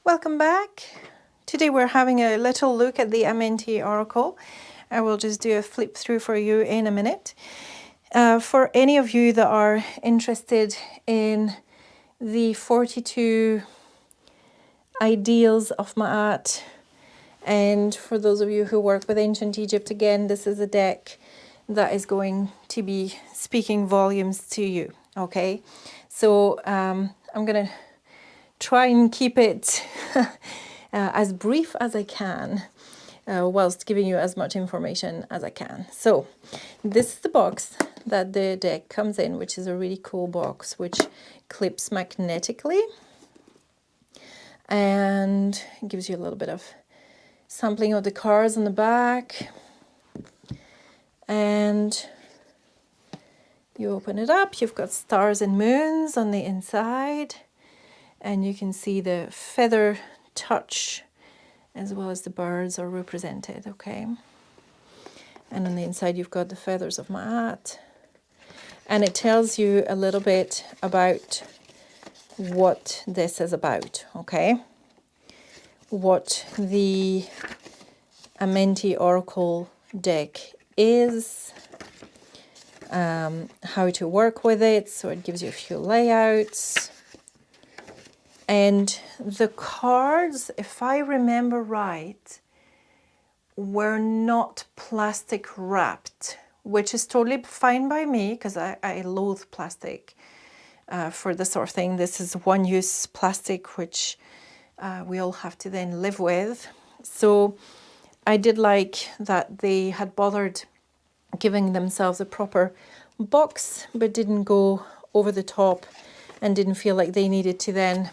Welcome back. Today we're having a little look at the Amenti Oracle. I will just do a flip through for you in a minute. For any of you that are interested in the 42 ideals of Ma'at, and for those of you who work with ancient Egypt, again, this is a deck that is going to be speaking volumes to you. Okay, so I'm going to try and keep it as brief as I can, whilst giving you as much information as I can. So this is the box that the deck comes in, which is a really cool box, which clips magnetically and gives you a little bit of sampling of the cards on the back. And you open it up, you've got stars and moons on the inside, and you can see the feather touch as well as the birds are represented, okay? And on the inside you've got the feathers of Ma'at, and it tells you a little bit about what this is about, okay? What the Amenti Oracle deck is, how to work with it, so it gives you a few layouts. And the cards, if I remember right, were not plastic wrapped, which is totally fine by me because I loathe plastic for this sort of thing. This is one-use plastic, which we all have to then live with. So I did like that they had bothered giving themselves a proper box, but didn't go over the top and didn't feel like they needed to then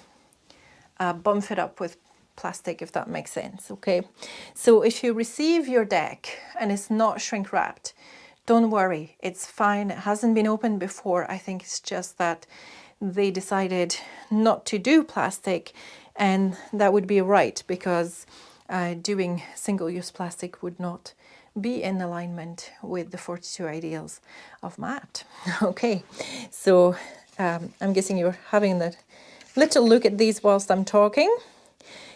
bump it up with plastic, if that makes sense. Okay, so if you receive your deck and it's not shrink wrapped, don't worry, it's fine. It hasn't been opened before. I think it's just that they decided not to do plastic, and that would be right, because doing single-use plastic would not be in alignment with the 42 ideals of Ma'at. Okay, so I'm guessing you're having that little look at these whilst I'm talking.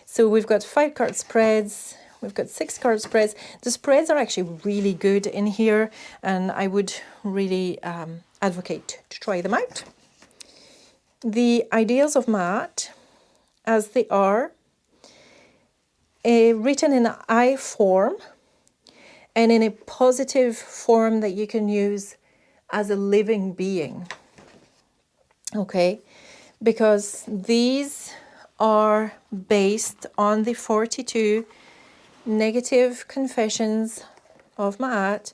So we've got 5 card spreads, we've got 6 card spreads. The spreads are actually really good in here, and I would really advocate to try them out. The ideals of Ma'at, as they are, written in I form and in a positive form that you can use as a living being. Okay, because these are based on the 42 negative confessions of Ma'at,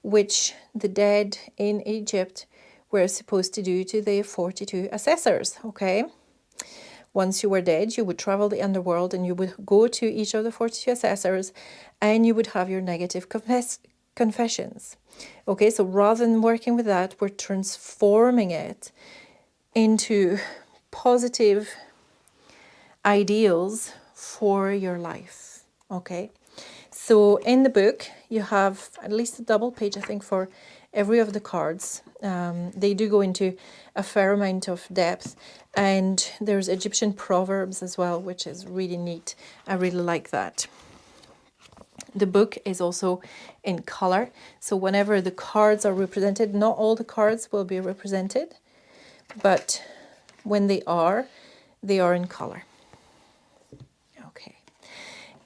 which the dead in Egypt were supposed to do to the 42 assessors, okay? Once you were dead, you would travel the underworld and you would go to each of the 42 assessors and you would have your negative confessions. Okay, so rather than working with that, we're transforming it into positive ideals for your life. Okay, so in the book you have at least a double page, I think, for every of the cards. They do go into a fair amount of depth, and there's Egyptian proverbs as well, which is really neat. I really like that. The book is also in color, so whenever the cards are represented, not all the cards will be represented, but when they are in color. Okay.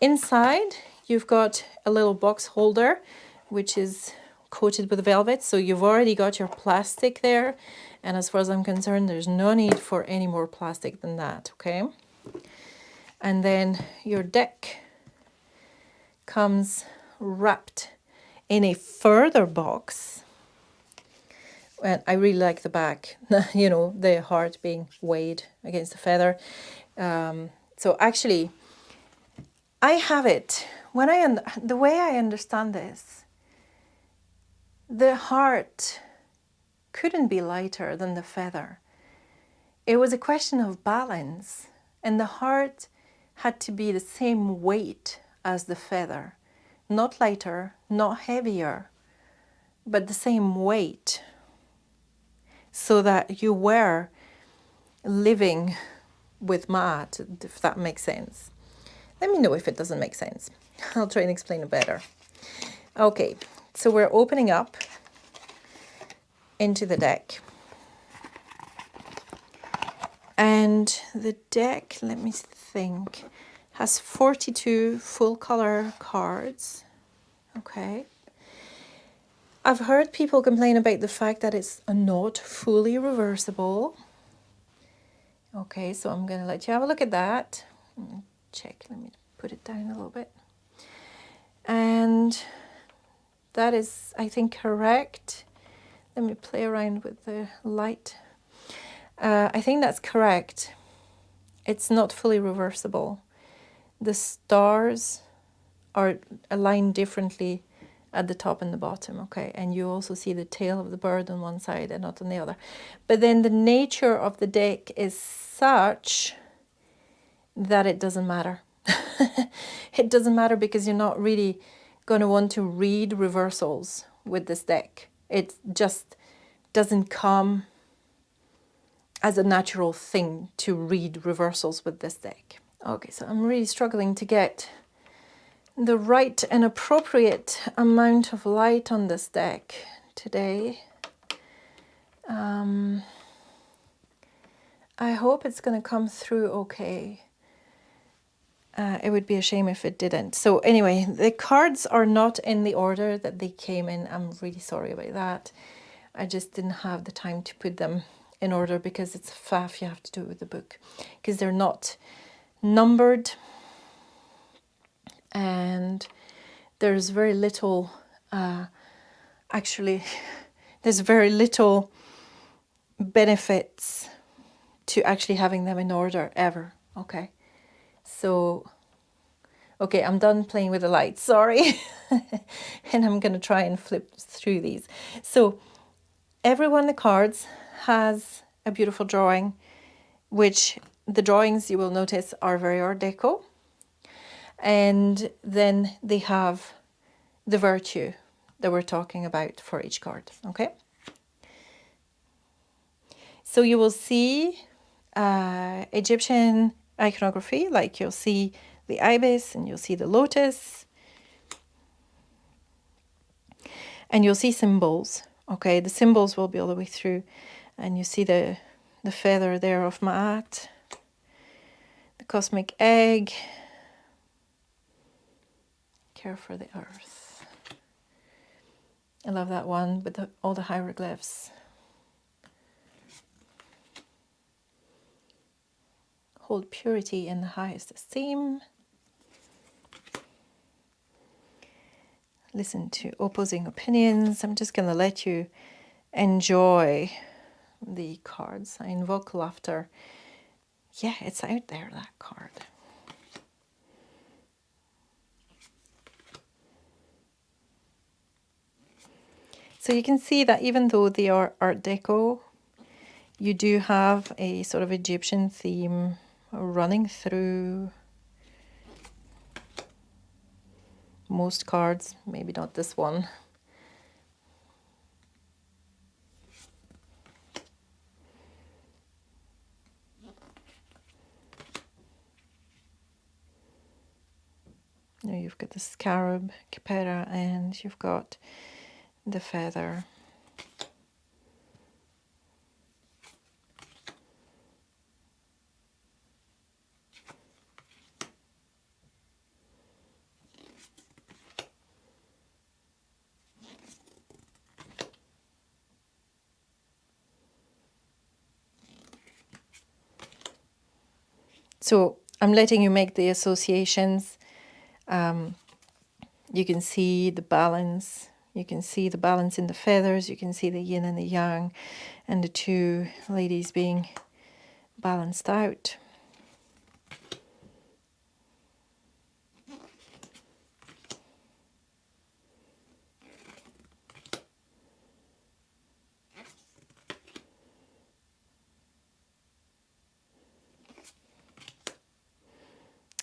Inside, you've got a little box holder, which is coated with velvet. So you've already got your plastic there. And as far as I'm concerned, there's no need for any more plastic than that, okay? And then your deck comes wrapped in a further box. And I really like the back, you know, the heart being weighed against the feather. So actually, I have it, the way I understand this, the heart couldn't be lighter than the feather. It was a question of balance, and the heart had to be the same weight as the feather. Not lighter, not heavier, but the same weight, so that you were living with my art, if that makes sense. Let me know if it doesn't make sense. I'll try and explain it better. Okay, so we're opening up into the deck. And the deck, let me think, has 42 full color cards. Okay. I've heard people complain about the fact that it's not fully reversible. Okay, so I'm going to let you have a look at that. Check, let me put it down a little bit. And that is, I think, correct. Let me play around with the light. I think that's correct. It's not fully reversible. The stars are aligned differently at the top and the bottom, okay? And you also see the tail of the bird on one side and not on the other. But then the nature of the deck is such that it doesn't matter. It doesn't matter because you're not really going to want to read reversals with this deck. It just doesn't come as a natural thing to read reversals with this deck. Okay, so I'm really struggling to get the right and appropriate amount of light on this deck today. I hope it's going to come through okay. It would be a shame if it didn't. So anyway, the cards are not in the order that they came in. I'm really sorry about that. I just didn't have the time to put them in order because it's a faff. You have to do it with the book because they're not numbered. And there's very little, actually, there's very little benefits to actually having them in order ever, okay? So, okay, I'm done playing with the lights, sorry. And I'm going to try and flip through these. So, every one of the cards has a beautiful drawing, which the drawings you will notice are very Art Deco. And then they have the virtue that we're talking about for each card, okay? So you will see Egyptian iconography, like you'll see the ibis and you'll see the lotus. And you'll see symbols, okay? The symbols will be all the way through. And you see the feather there of Ma'at, the cosmic egg, care for the earth. I love that one with all the hieroglyphs. Hold purity in the highest esteem. Listen to opposing opinions. I'm just going to let you enjoy the cards. I invoke laughter. Yeah, it's out there, that card. So you can see that even though they are Art Deco, you do have a sort of Egyptian theme running through most cards, maybe not this one. Now you've got the scarab, capera, and you've got the feather. So I'm letting you make the associations. You can see the balance. You can see the balance in the feathers. You can see the yin and the yang and the two ladies being balanced out.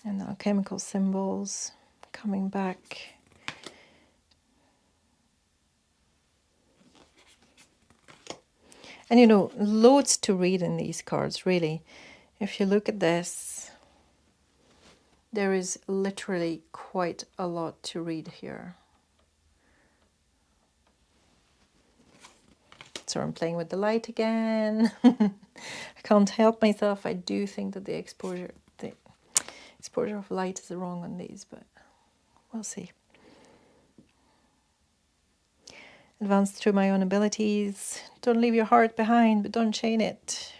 And alchemical symbols coming back. And you know, loads to read in these cards, really. if you look at this, there is literally quite a lot to read here. So I'm playing with the light again. I can't help myself. I do think that the exposure of light is wrong on these, but we'll see. Advance through my own abilities. Don't leave your heart behind, but don't chain it.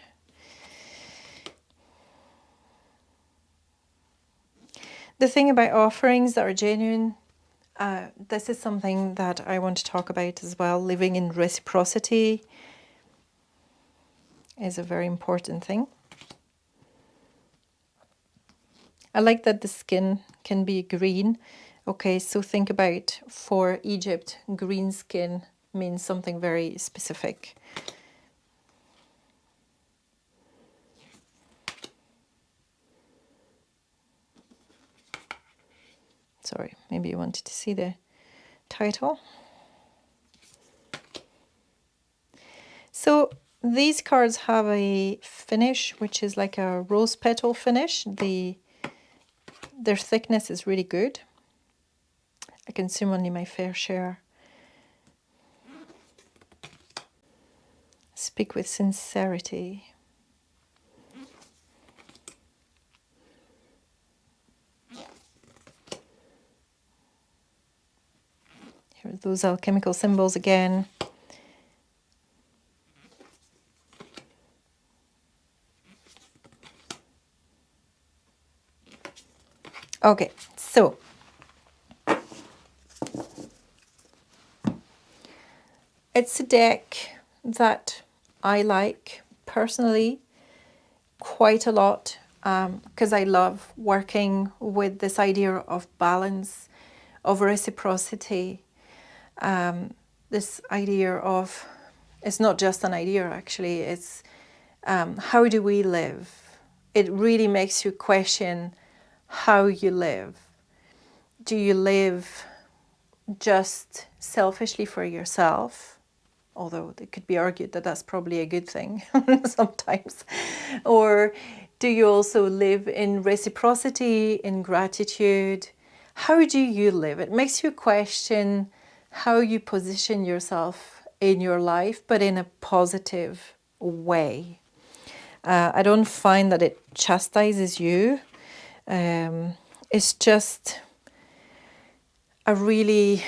The thing about offerings that are genuine, this is something that I want to talk about as well. Living in reciprocity is a very important thing. I like that the skin can be green. Okay, so think about, for Egypt, green skin means something very specific. Sorry, maybe you wanted to see the title. So these cards have a finish which is like a rose petal finish. Their thickness is really good. I consume only my fair share. Speak with sincerity. Here are those alchemical symbols again. Okay, so it's a deck that I like personally quite a lot, because I love working with this idea of balance, of reciprocity, this idea of, it's not just an idea actually, it's how do we live? It really makes you question how you live. Do you live just selfishly for yourself? Although it could be argued that that's probably a good thing sometimes. Or do you also live in reciprocity, in gratitude? How do you live? It makes you question how you position yourself in your life, but in a positive way. I don't find that it chastises you. It's just a really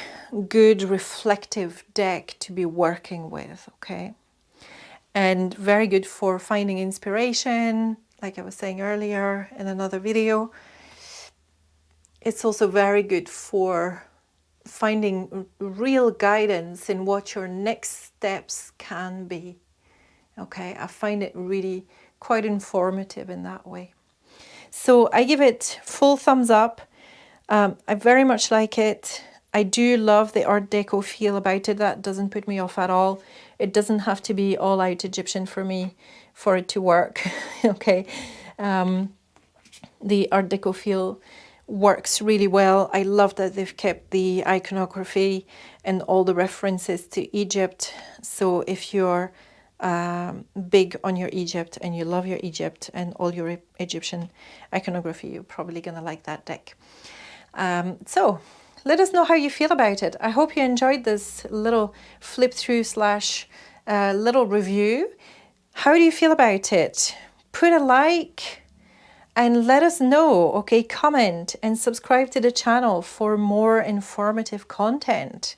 good reflective deck to be working with, okay? And very good for finding inspiration, like I was saying earlier in another video. It's also very good for finding real guidance in what your next steps can be, okay? I find it really quite informative in that way. So I give it full thumbs up. I very much like it. I do love the Art Deco feel about it. That doesn't put me off at all. It doesn't have to be all out Egyptian for me for it to work. Okay. The Art Deco feel works really well. I love that they've kept the iconography and all the references to Egypt. So if you're big on your Egypt and you love your Egypt and all your Egyptian iconography, you're probably going to like that deck. So let us know how you feel about it. I hope you enjoyed this little flip through slash little review. How do you feel about it? Put a like and let us know, okay? Comment and subscribe to the channel for more informative content.